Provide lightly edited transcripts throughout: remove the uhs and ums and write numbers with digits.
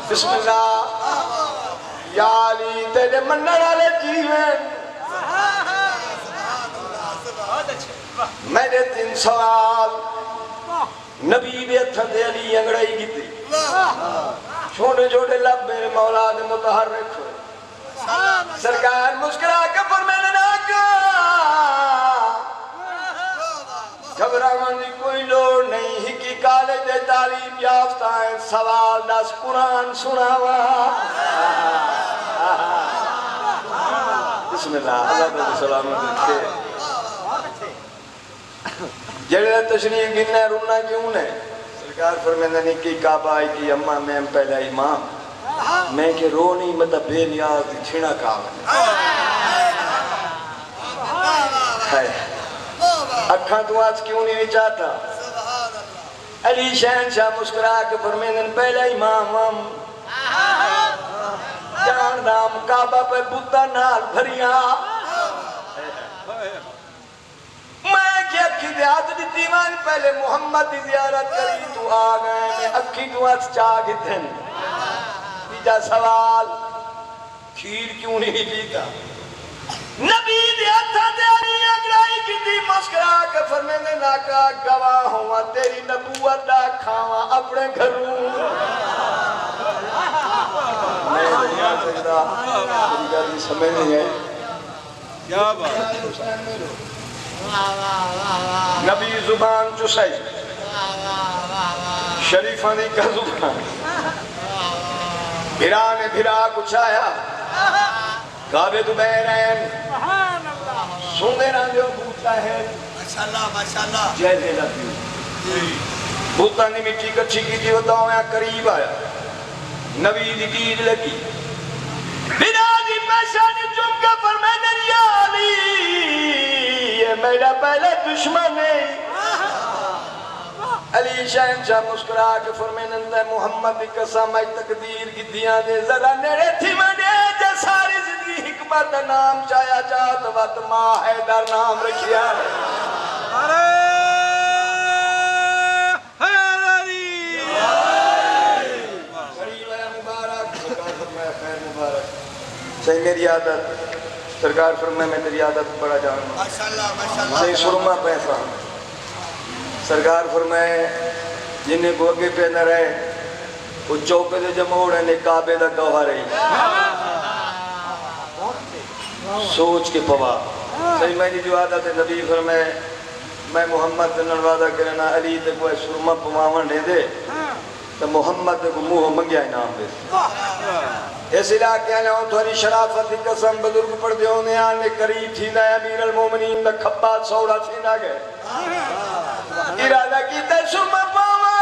بسم اللہ یا علی تیرے منن والے جیون میرے 3 سوال نبی دے ہتھاں تے علی انگڑائی کیتی چھوٹے چھوٹے لب میرے مولا دے متحرک ہوئے سرکار مسکرا کے فرمانے لگا گھبرانے کی کوئی لوڑ نہیں ہی کی کالج دے تعلیم یافتہ ہیں سوال 10 قرآن سناوا بسم اللہ اللہ تعالی سلامت رکھے جڑے تشریف گننے رونا کیوں نے سرکار فرمانے نہیں کی کعبہ آئی کی اممہ میں پہلا امام میں کہ رو نہیں مطلب بے نیاز دی چھڑا کعبہ ہے اکھاں تو آج کیوں نہیں چاہتا علی شہنشاہ مسکرا کے فرمانے پہلا امام ہم جان دام کعبہ پہ بوتا نال بھریاں میں کہ اکھی دے ہاتھ دی دیوان پہلے محمد دی زیارت کری تو آ گئے میں اکھی تو آج چاہ گی دن تیجا سوال کھیر کیوں نہیں پیتا نبی دے ہتھاں تے علی انگڑائی کیتی مسکرا کے فرمانے ناکا گواہ ہوا تیری نبوت دا کھاواں اپنے گھروں میں نہیں آ سکتا میری گل سمجھ نہیں ہے کیا بات نبی زبان چسائی شریفانی کا زبان بھرا نے بھرا کچھایا کعبے تو بہرین سونے نہ جو بھوتا ہے ماشاءاللہ جیسے لگی بھوتا نے مٹی کچھی کی تھی وہ دعویاں قریب آیا نبی دی دید لگی بنا دی پیشانی چم کے فرمانے یا علی یہ میرا پہلے دشمن ہے علی شہنشاہ مسکرا کے فرمانے محمد کی قسم ہے تقدیر کی دیاں دے ذرا نیڑے تھی میں نے جے ساری زندگی حکمت نام چایا چاہت وقت ماں حیدر نام رکھیا ارے حیدری قریب ہے مبارک سرکار فرمائے خیر مبارک صحیح میری عادت سرکار فرمائے میں تیری عادت بڑا جاننا صحیح سرما پیسہ سرکار فرمائے جنہیں کو اگے پہ نہ رہے وہ چوکے دے جمعوڑے نے کعبے دا گوھا رہی سوچ کے پوا صحیح میں جو عادت ہے نبی فرمائے میں محمد دنن وعدہ کرنا علی تے کوئی سرما پواون دے دے تو محمد کو منہ منگیا انعام دے اس علاقے آنے ہوں تھوڑی شرافت کی قسم بزرگ پڑھ دے ہونے آنے قریب تھی نہ امیر المومنین نہ کھبات سوڑا تھی نہ گئے ارادہ کی تے سرما پاوا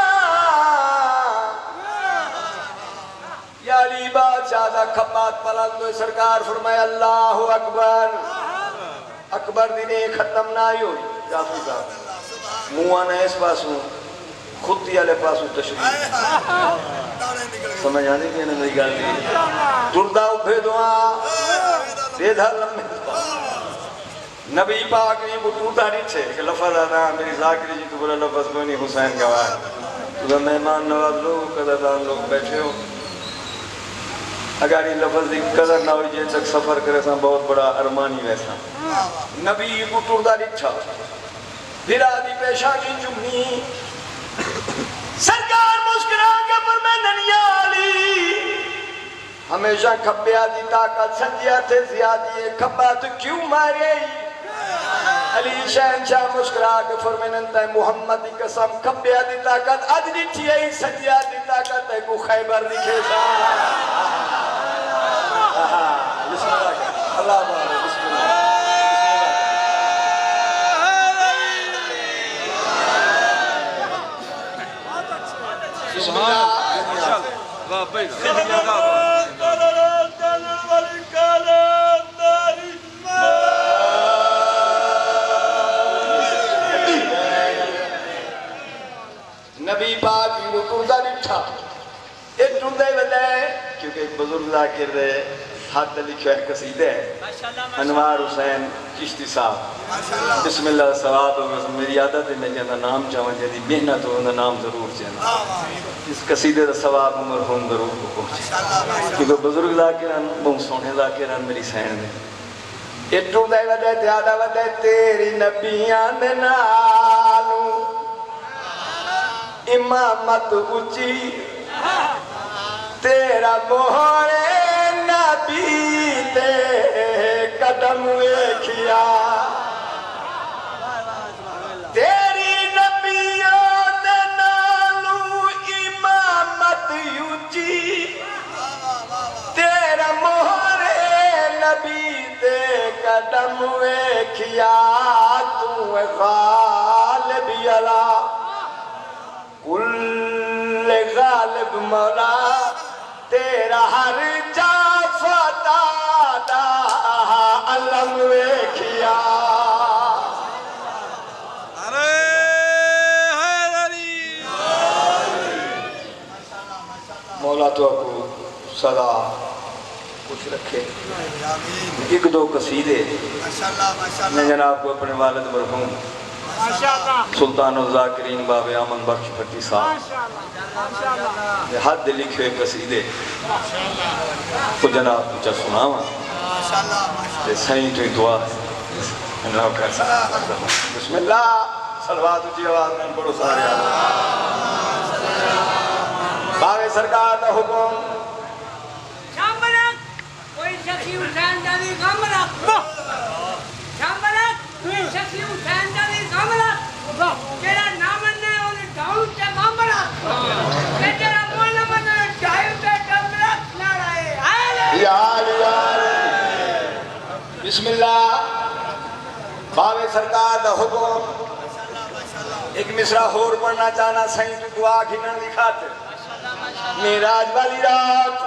یا علی بادشاہ دا کھبات پلندو سرکار فرمائے اللہ اکبر اکبر دینے ختم نہ ہوئی جافی صاحب موانا اس پاسوں خودی علیہ پاسوں تشریف سمجھ آنے کی انہیں میری گل دی دردہ اپھے دعا دے دھا لمحے دعا نبی پاک نے وہ ٹوٹا نہیں چھے کہ لفظ آنا میری ذاکری جی تو بولا لفظ کوئی نہیں حسین گواہ تو کہ مہمان نواز لوگ قدردان لوگ بیٹھے ہو اگر یہ لفظ دی قدر نہ ہوئی جے تک سفر کرے ساں بہت بڑا ارمانی ویسا نبی کو ٹوٹا نہیں چھا بھرا دی پیشانی جمنی سرکار مسکرا کے فرمانے یا علی ہمیشہ کھبیا دی طاقت سنجیا تھے زیادی ہے کھبا تو کیوں مارے علی شہنشاہ مسکرا کے فرمانے محمد کی قسم کھبیا دی طاقت آج نہیں تھی ہے سنجیا دی طاقت ہے کو خیبر دکھے سا بسم اللہ اللہ بارے بسم اللہ بسم نبی پاک کو ٹردہ نٹھا یہ ٹردے ودے کیونکہ ایک بزرگ ذاکر دے ہاتھ لکھو ہے قصیدہ ہے انوار حسین چشتی صاحب بسم اللہ ثواب میری عادت ہے میں جانا نام چاہوں جدی محنت ہو نام ضرور چاہنا اس قصیدے دا ثواب مرحوم ضرور کو پہنچے کیونکہ بزرگ ذاکران بہت سونے ذاکران میری سین دے یہ ٹردے ودے تیادہ ودے تیری نبیان دے نالوں امامت اچھی تیرا مہرے نبی تے قدم ویکھیا تیری نبیوں دے نالوں امامت اچھی تیرا مہرے نبی تے قدم ویکھیا تو غالب یلا کل غالب مولا تیرا ہر جا فتح دا علم ویکھیا مولا تو کو صدا کچھ رکھے ایک دو قصیدے میں جناب کو اپنے والد مرحوم سلطان الذاکرین باب آمن بخش پٹی صاحب حد لکھے ہوئے قصیدے کو جناب کچھ سناوا سائیں تو دعا ہے بسم اللہ صلوات اچھی آواز میں بڑو سارے باغ سرکار دا حکم شامبرک کوئی شخصی حسین جانی غمرک شامبرک کوئی شخصی حسین جانی غمرک تیرا نامن نے انہیں ڈھاؤں تے غمرک کہ تیرا مولا من نے ڈھاؤں تے غمرک نارائے آئے یا بسم اللہ باغ سرکار دا حکم ایک مصرع اور پڑھنا چاہنا سائیں تو دعا گھنن لکھاتے میراج والی رات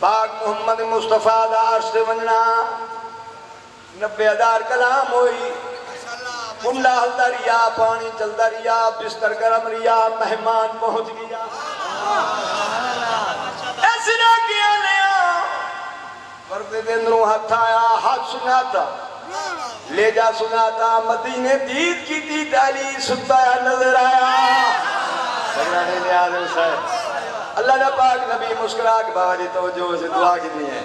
پاک محمد مصطفیٰ دا عرش وننا 90,000 کلام ہوئی کنڈا ہلدا ریا پانی چلدا ریا بستر گرم ریا مہمان پہنچ گیا ایسی نہ کیا لیا پردے دندروں ہاتھ آیا ہاتھ سناتا لے جا سناتا مدینے دید کی دید علی ستایا نظر آیا سرگانے نیازم صاحب اللہ نے پاک نبی مسکرا کے بابا جی توجہ سے دعا کی ہے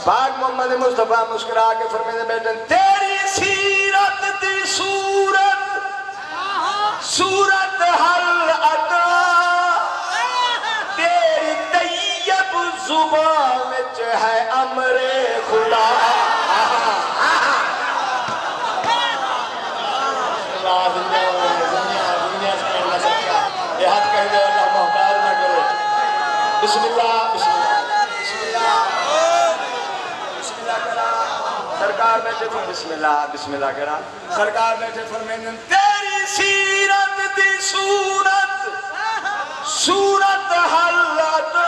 پاک محمد مصطفیٰ مسکرا کے فرمینے بیٹھن تیری سیرت دی صورت صورت حل عطا تیری طیب زبان وچ ہے امر خدا یہ ہاتھ کہہ دے اللہ محتاج نہ کرے بسم اللہ بسم اللہ بسم اللہ بسم اللہ کرا سرکار بیٹھے تو بسم اللہ کرا سرکار بیٹھے فرمینے تیری سیرت دی صورت صورت حلتا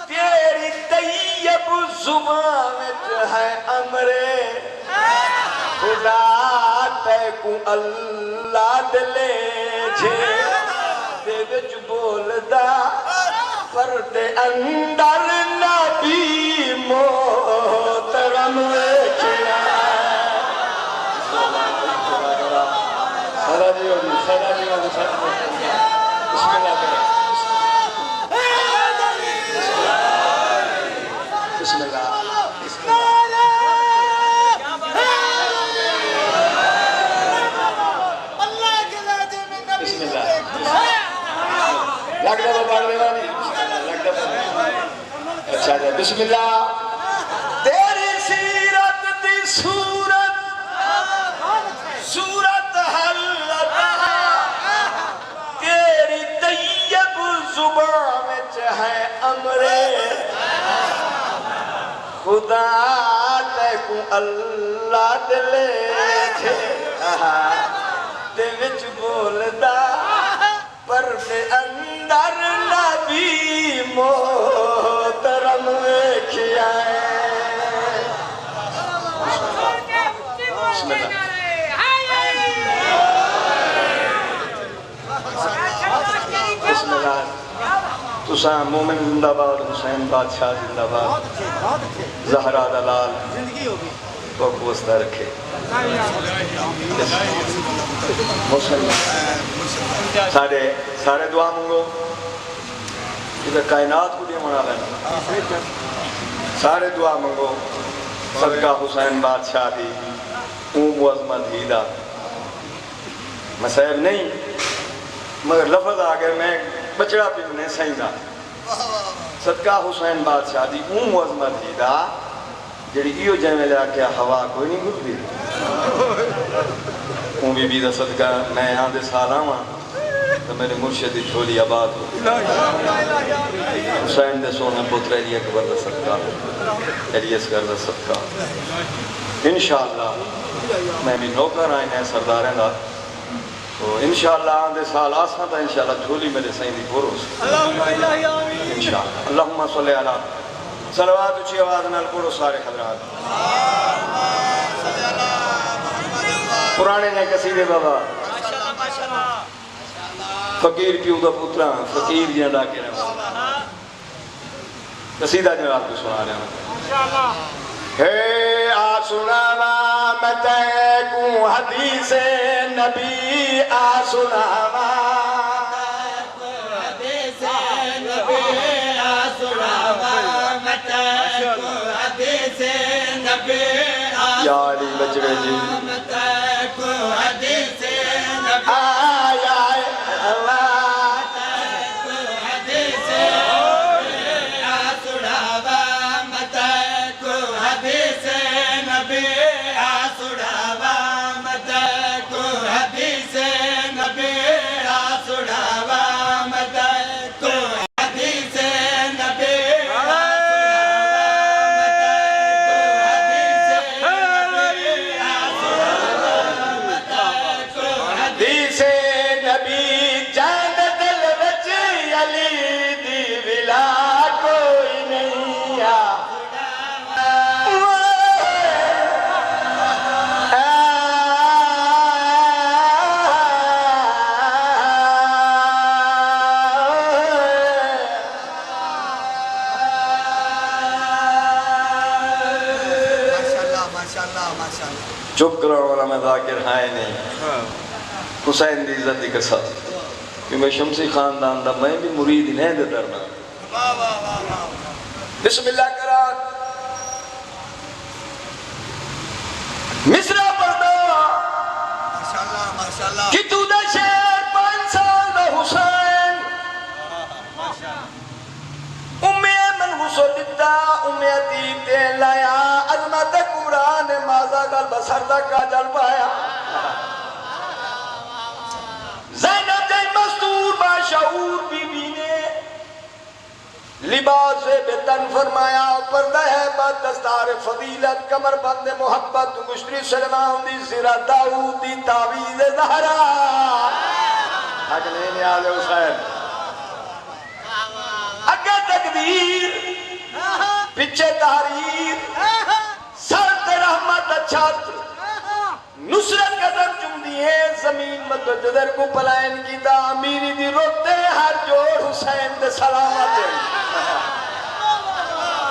تیری طیب زبان وچ ہے امر خدا تے کو اللہ دلے جھے دے وچ بولدا پردے اندر نبی محترم ویکھیا سدا جی ہوگی بسم اللہ کریں بسم اللہ لگ دفعہ پڑھنے والی لگ دفعہ اچھا جا بسم اللہ تیری سیرت دی صورت صورت حلتا تیری طیب زبان وچ ہے امر خدا تے کو اللہ دلے جھے تے وچ بولدا پردے اندر نبی محترم ویکھیا بسم اللہ بسم اللہ حسین مومن زندہ باد، حسین بادشاہ زندہ باد، زہرا دلال کو وسطہ رکھے سارے دعا مانگو، ادھر کائنات کو دیا منا لینا، سارے دعا مانگو صدقہ حسین بادشاہ دی عظمت ہی دا مسائب نہیں مگر لفظ آگر میں بچڑا پینے سہی دا صدقہ حسین بادشاہ دی عظمت ہی دا جڑی ایو جائے لیا کیا ہوا کوئی نہیں گھر بھی بی دا صدقہ میں یہاں دے سالاں ہاں تو میرے مرشد دی جھولی آباد ہو حسین دے سونے پتر علی اکبر دا صدقہ علی اصغر دا صدقہ انشاءاللہ میں بھی نوکر آئیں ہیں سرداریں دا تو انشاءاللہ آندے سال آسان تا انشاءاللہ جھولی میرے سائن دی پوروس انشاءاللہ اللہم صلی اللہ صلوات اچھی آواز نال پڑھو سارے حضرات پرانے نے قصیدے بابا فقیر پیو دا پترا فقیر جیاں ڈاکے رہا قصیدہ جناب کو سنا رہا ہوں ہے آ سناوا متے کو حدیث نبی آ سناوا حدیث نبی آ سناوا متے کو حدیث نبی یا علی بچڑے جی متے کو حدیث نبی آیا اللہ چپ کرو والا میں ذاکر ہائے نہیں حسین دی عزت دی قصہ کہ میں شمسی خاندان دا میں بھی مرید نہیں دے درنا بسم اللہ کران مصرہ پڑھنا کہ تو دا شہر 5 سال دا حسین من حسولتا امیتی تے لایا عظمت قرآن مازا گل بسر کا جل پایا زینب جی مستور باشعور بی بی نے لباس بے تن فرمایا پردہ ہے بات دستار فضیلت کمر بند محبت مشتری سلمان دی زیرہ داؤد دی تعویذ زہرا اگلے نیاز حسین اگے تقدیر پچھے تحریر سرد رحمت چھت نصرت قدم چم دیئے زمین مددر کو پلائن کی دا امیری دی روتے ہر جوڑ حسین دے سلامت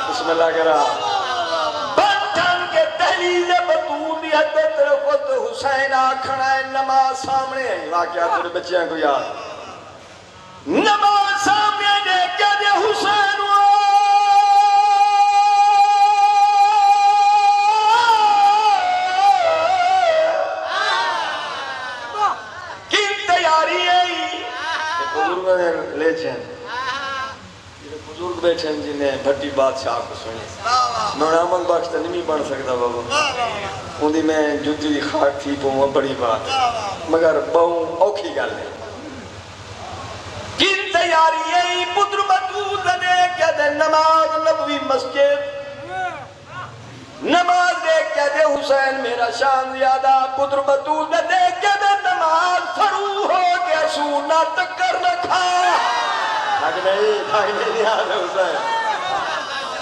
بسم اللہ کرا بچان کے تحلیل بطول دی حد طرف حسین آکھنا ہے نماز سامنے ہے واقعات میرے بچیاں کو یاد نماز سامنے دے کیا دے حسین لے چھیں بزرگ بیٹھیں جنہیں بھٹی بادشاہ کو سنیں میں عمل بخشتہ نہیں بن سکتا بابا اندھی میں جتی دی خاک تھی پہوں بڑی بات مگر بہوں اوکھی گل ہے کن تیاری ہے پتر بطول دے کیا دے نماز نبوی مسجد نماز دے کیا دے حسین میرا شان زیادہ پتر بطول دے کیا دے نماز فرو ہو گیا سونا تکر نہ کھا آگے نہیں آ رہا حسین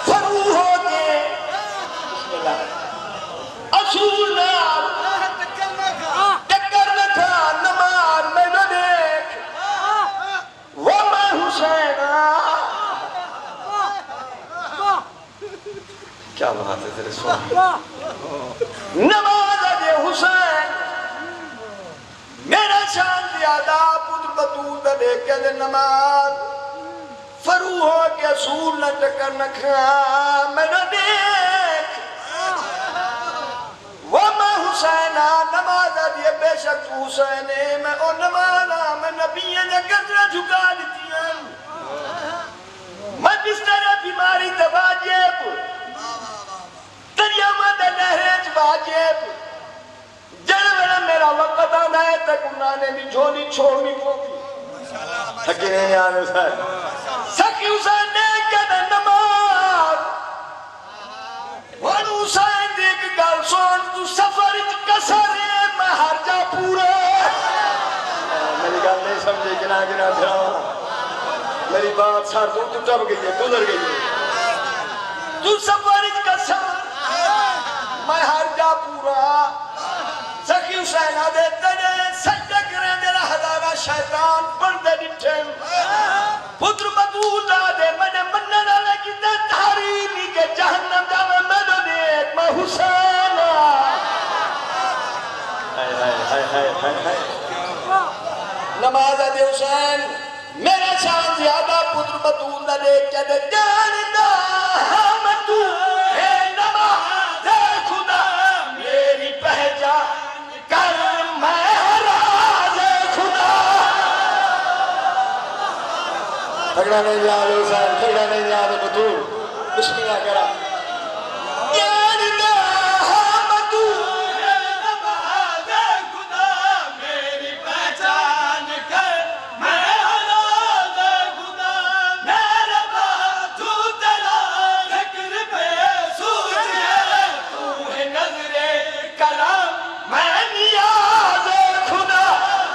فرو ہو گئے بسم اللہ اصول نار تکر نہ کھا نماز میں نہ دیکھ وہ میں حسین کیا بات ہے تیرے سونے نماز دے حسین میرا شان زیادہ پتر بطول دے کے دے نماز فروح کے اصول نہ ٹکر نہ کھا میں نہ دیکھ وہ میں حسینہ نماز دیے بے شک حسینے میں او نمازہ میں نبییں نے گزرہ جھکا دیتی ہیں میں بستر بیماری دواجیب دریامہ دے لہریج واجیب جنوڑا میرا وقت آنا ہے تک انہوں نے بھی جھولی چھوڑنی پوکی حکینے نے آنے ساتھ سکی حسین نے کہتے نماز وان حسین دیکھ گل سون تو سفر کسر ہے میں ہر جا پورا میری گل نہیں سمجھے گنا گنا پھر میری بات سار تو ٹپ گئی ہے گزر گئی ہے تو سفر کسر میں ہر جا پورا سکی حسین آدھے تنے سجدہ کریں میرا ہزارہ شیطان بندے ڈٹھیں پتر بطول آدھے میں نے مننا لگی تے تحریمی کے جہنم جاوے میں نے دیکھ میں حسین نماز آدھے حسین میرا شان زیادہ پتر بطول آدھے کہتے جاننا ہم تو ہے نماز خدا میری پہچان کر میں راز خدا تھگڑا نہیں یاد حسین تھگڑا نہیں یاد بطول بسم اللہ کرا جاننا ہم تو ہے نماز خدا میری پہچان کر میں راز خدا میرا باتو تلا ذکر پہ سوچے تو ہے نظر کلام میں نیاز خدا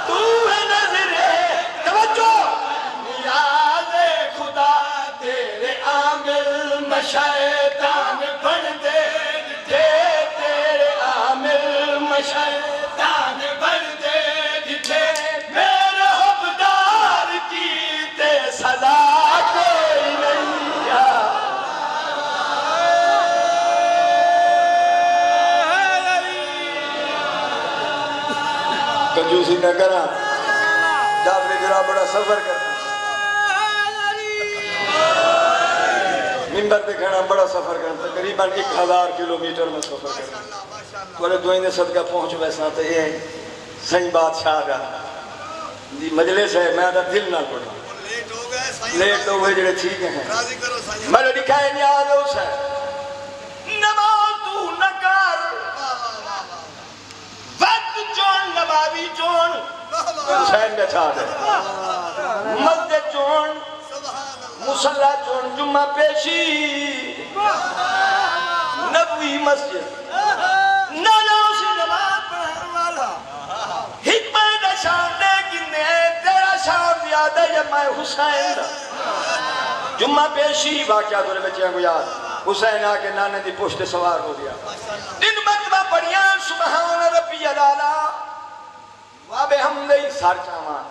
تو ہے نظر توجہ نیاز خدا تیرے عامل میں شیطان بن دے دے تیرے عامل میں شیطان بن دے دے میرے حبدار کی تے سزا کوئی نہیں کنجوسی نہ کرا جعفر گرا بڑا سفر کرتا منبر پہ کھڑا بڑا سفر کرتا تقریباً 1000 کلومیٹر میں سفر کرتا بڑے دوئینے صدقہ پہنچ ویسا تو یہ صحیح بادشاہ کا مجلس ہے میں آدھا دل نہ پڑھا لیٹ ہو گئے جڑے ٹھیک ہیں میں نے دکھائے نیاز حسین نماز تو نہ کر وقت چون نمازی چون حسین بیٹھا دے مسجد چون مصلی چون جمعہ پیشی نبوی مسجد نانا اسی نماز پڑھنے والا حکمت شان دے گنے تیرا شان زیادہ یا میں حسین دا جمعہ پیشی واقعہ دورے بچیاں کو یاد حسین آکے نانے دی پشت سوار ہو گیا دن مکتبہ پڑھیاں سبحان ربی علالا وابے حمدی سار چاہاں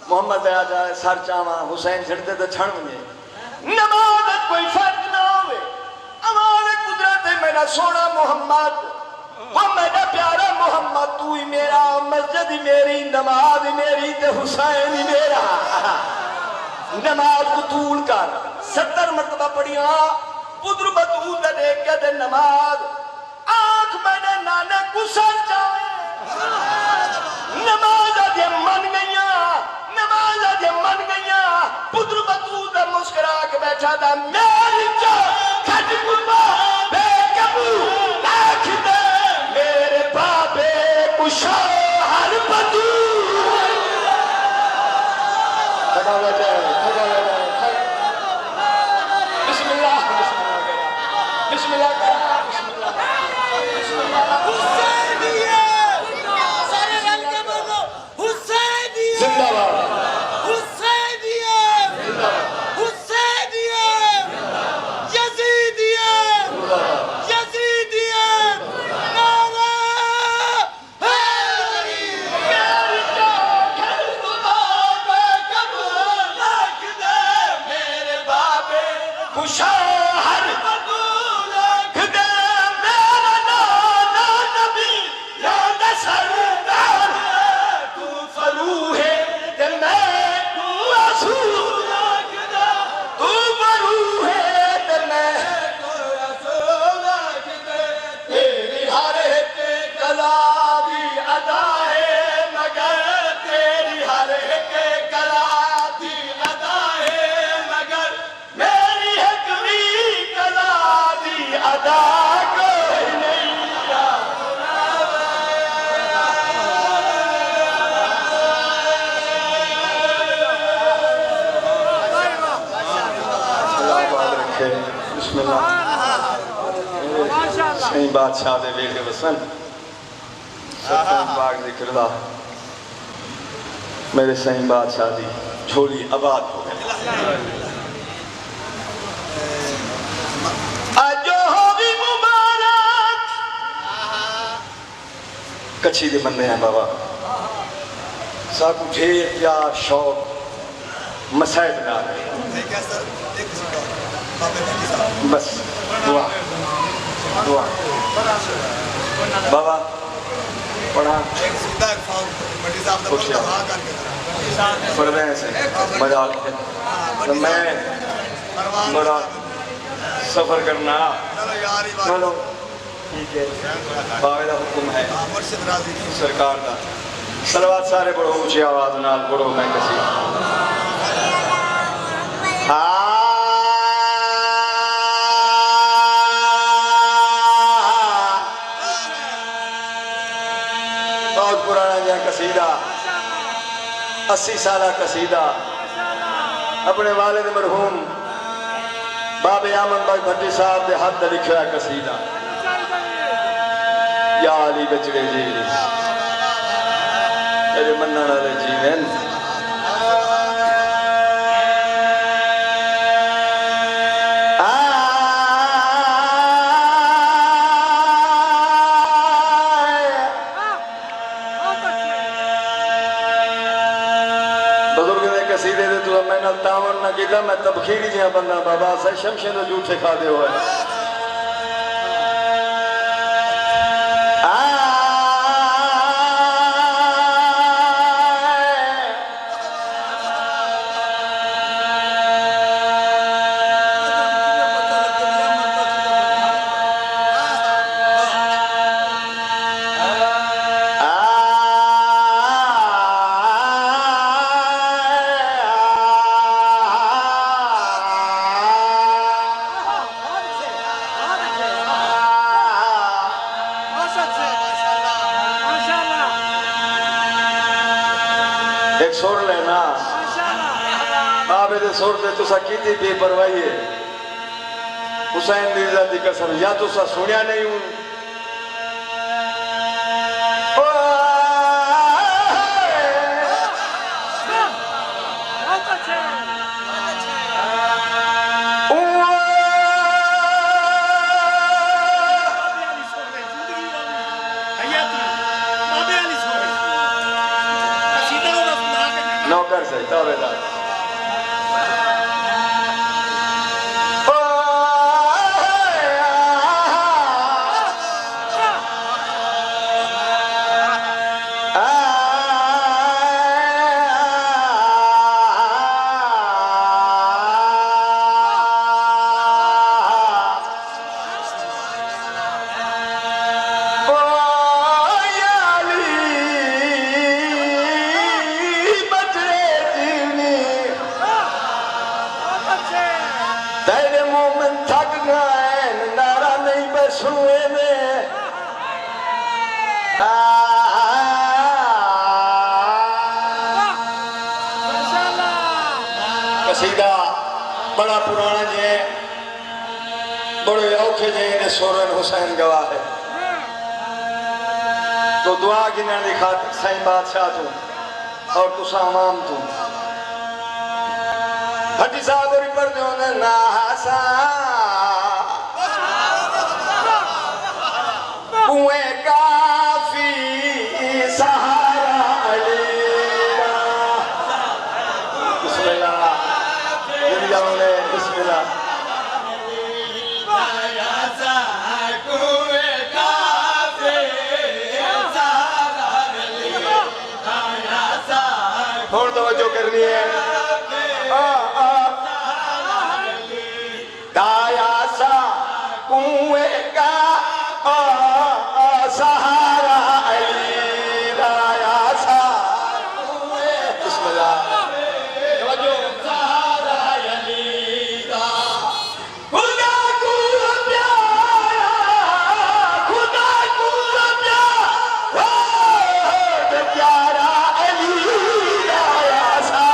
محمد آیا جائے سار چاہاں حسین جھڑتے تو چھڑ مجھے نمازت کوئی فرق نہ ہوئے امان قدرت میرا سونا محمد وہ میرا پیارا محمد تو ہی میرا مسجد میری نماز میری تے حسین ہی میرا نماز کو طول کر 70 مرتبہ پڑھیاں پدر بطول دے دیکھ کے دے نماز آنکھ میں نے نانے گسر جائے نماز آدھے من گئیاں نماز آدھے من گئیاں پدر بطول دے مسکرا کے بیٹھا دا میری جو کھٹ کبا بے کبو لاکھ دے میرے بابے کشا ہر بدو تھکا بیٹھا ہے تھکا بیٹھا ہے بسم اللہ بسم اللہ کرا بسم اللہ حسینیہ سارے رنگ کے بولو حسینیہ زندہ باد حسینیہ حسینیہ یزیدیہ یزیدیہ نعرہ حیدری بادشاہ دے ویلے وسن ستن باغ ذکر دا میرے سائیں بادشاہ دی جھولی آباد ہو گئے آجو ہوگی مبارک کچھی دے بندے ہیں بابا ساکو ڈھیر پیار شوق مسائد نہ رہے بس دعا دعا بابا پڑھا پوچھیا پڑھنے سے مجال ہے تو میں بڑا سفر کرنا چلو ٹھیک ہے باقی حکم ہے سرکار کا صلوات سارے پڑھو اونچی آواز نال پڑھو میں کسی بہت پرانا جہاں قصیدہ 80 سالہ قصیدہ اپنے والد مرحوم باب آمن بھائی بھٹی صاحب دے حد لکھا ہے قصیدہ یا علی بچڑے جی میرے منہ نالے جیوین قصیدے دے تو میں نہ تاون نہ کیتا میں تبخیری جہاں بندہ بابا سے شمشے دے جھوٹے کھا دے ہوئے ایک سور لینا آبے دے سور دے تو سا کیتی بے پروائی ہے حسین دیزہ دی قسم یا تو سا سنیا نہیں ہوں نوکر سے تابے دار تیرے مومن تھک گئے نعرہ نہیں بس ہوئے میں قصیدہ بڑا پرانا جے بڑے اوکھے جے انہیں سورن حسین گواہ ہے تو دعا گنہ دکھا سائیں بادشاہ تو اور تسا امام تو بھٹی صاحب اور پر جو نے ناسا کنویں کافی سہارا علیہ بسم اللہ یہ جاؤں نے بسم اللہ تھوڑ توجہ کرنی ہے دایا سا کنویں کا سہارا علی دایا سا کنویں بسم اللہ توجہ سہارا علی دا خدا کو پیارا خدا کو پیارا علی دایا سا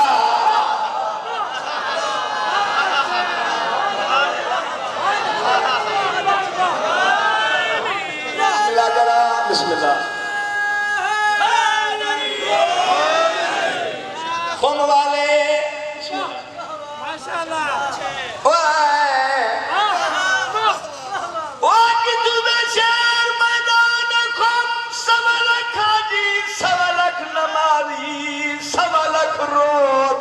والے ماشاءاللہ شہر میدان خم سوا لکھ حاجی سوا لکھ نمازی سوا لکھ روڈ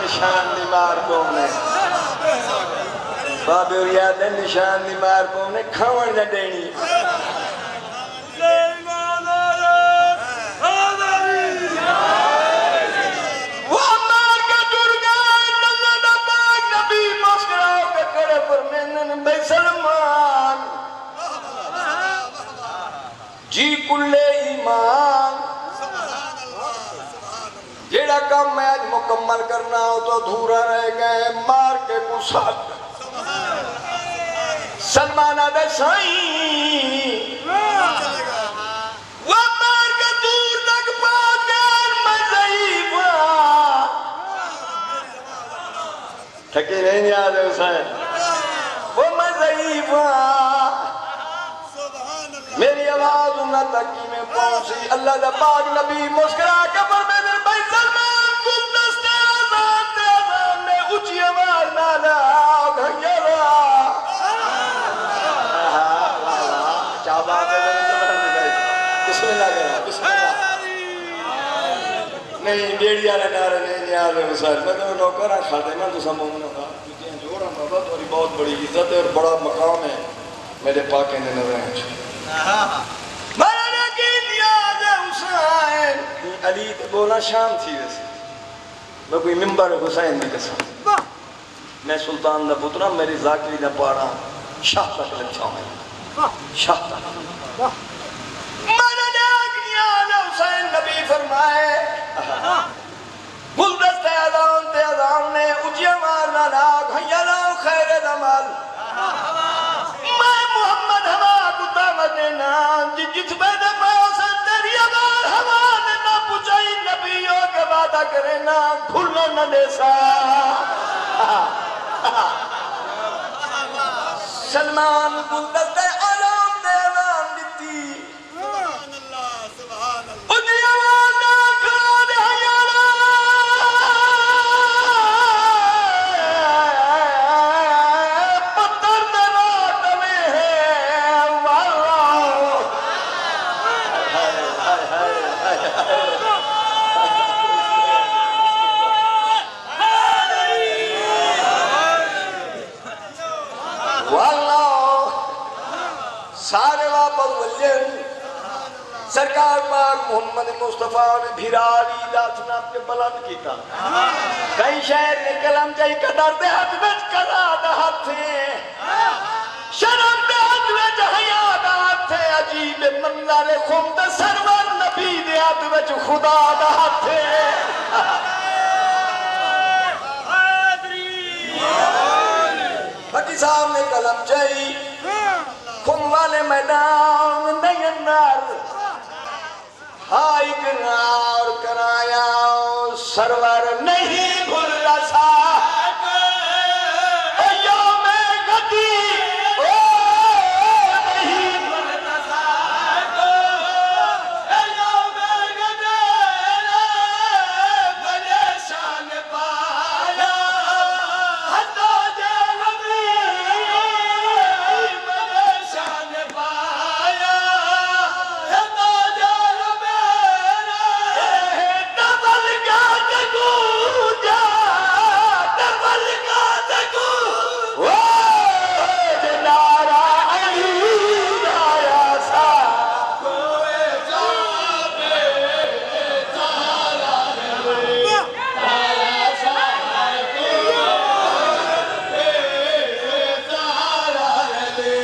نشان نیمار قوم نے بابے اور یاد ہے نشان نیمار قوم نے کھاون نہ دینی جی کلے ایمان جیڑا کام میں آج مکمل کرنا ہو تو دھورا رہ گئے مار کے گسات سلمان آدھے سائیں وہ مار کے دور تک پاکر میں ضعیفہ تھکی نہیں یاد ہے حسین وہ میں ضعیفہ میری آواز انہاں تکی میں پہنچی اللہ دا پاک نبی مسکرا کے فرمائے بھائی سلمان کل دستے آزان میں اچھی آواز نالا گھنگیرا چاہبہ آتے ہیں بسم اللہ کرا بسم اللہ نہیں ڈیڑی آلے نارے نہیں آلے حسین میں تو نوکرہ کھاتے میں تو سمجھنا تھا کیونکہ جوڑا بابا توری بہت بڑی عزت ہے اور بڑا مقام ہے میرے پاک اندر نظر ہیں مرانا کی نیاز حسین علی بولا شام تھی ویسے میں کوئی ممبر حسین میں کسا میں سلطان دا پترہ میری ذاکری دا پاڑا شاہ تک لچھا ہوں شاہ تک مرانا کی نیاز حسین نبی فرمائے گلدست اعظام نے اجیا مارنا لاغ ہیلاؤ خیر دمال میں محمد ہوا کتا مدینہ جس بیدے پاوسن تیری آبار ہوا نے نہ پوچھائی نبیوں کے وعدہ کرے نہ کھلنا نہ دیسا سلمان گلدست علام دیوان دیتی اجیا مارنا کھان ہیلاؤ سارے واپس ولیل سرکار پاک محمد مصطفیٰ نے بھیرالی لاتنا اپنے بلند کیتا کئی شہر نکلم جائی قدر دے حد وچ قضا دا ہاتھ تھے شرم دے حد وچ حیا دا ہاتھ تھے عجیب منظر خم دے سرور نبی دے حد وچ خدا دا ہاتھ تھے بکی صاحب نے کلم جائی خم والے میدان نہیں اندر ہائی کنار کرایا سرور نہیں بھول رسا یوم غدی نہیں بھول رسا یوم غدی بڑے شان پایا حتی جلوی بڑے شان پایا حتی جلوی دبل کا جگو جا دبل کا جگو جنارا علی آیا سا کوئے جابے تارا رہے آیا سا کوئے تارا رہے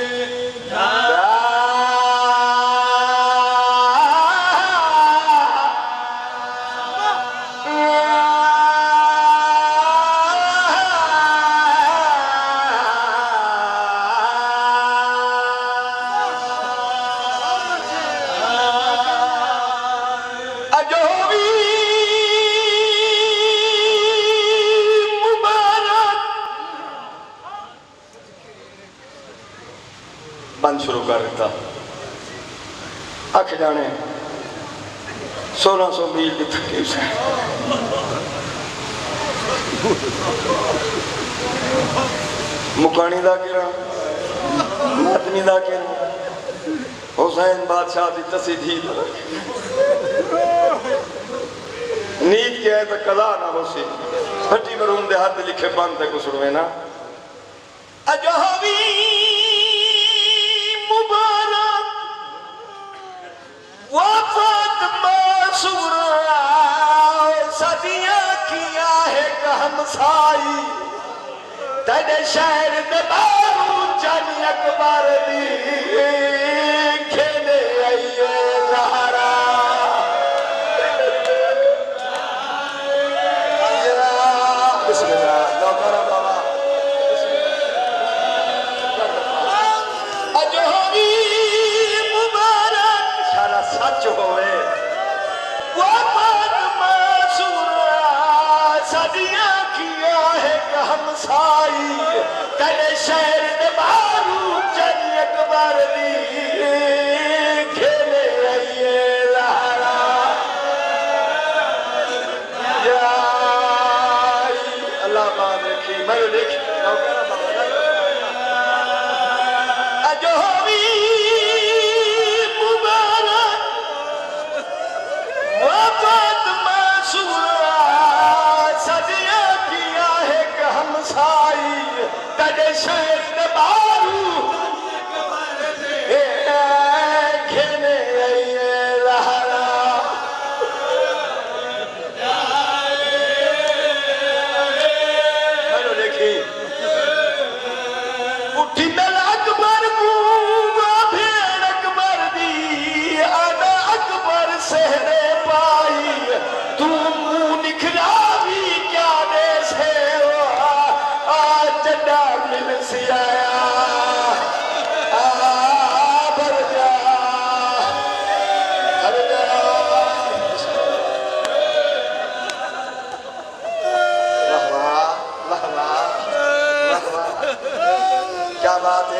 اجوبی مبارک بند شروع کر دیتا اکھ جانے 1600 میل دی تھکی سے مکانی دا کرا ماتمی دا کرا حسین بادشاہ دی تسی دھی نیت کیا ہے تو قضا نہ ہو سی پھٹی مرہوم دے ہاتھ لکھے باندھتے کو سڑوے نا اجہوی مبارک وفات معصورہ صدیاں کیا ہے کہ ہمسائی تیرے شہر دے بارو جانی اکبر دی کھیلے آئیے زہرا بسم اللہ نوکرہ بابا اجہوی مبارک اشارہ سچ ہوئے وفات معصورہ صدیاں کیا ہے کہ ہمسائی تیرے شہر دے بارو جانی اکبر دی کھیلے آئیے زہرا اللہ بات رکھی میں دیکھی نوکرہ بابا اجہوی مبارک وفات معصورہ صدیاں کیا ہے کہ ہمسائی تیرے شہر دے بارو کھیلے آئیے زہرا میں دیکھی اٹھی مل اکبر بوگا بھیڑ اکبر دی آنا اکبر سہرے پائی تو منہ نکھراوی کیا دے سے آج چڈا مل سی آیا بھر جا بھر جا واہ واہ واہ واہ واہ واہ کیا بات ہے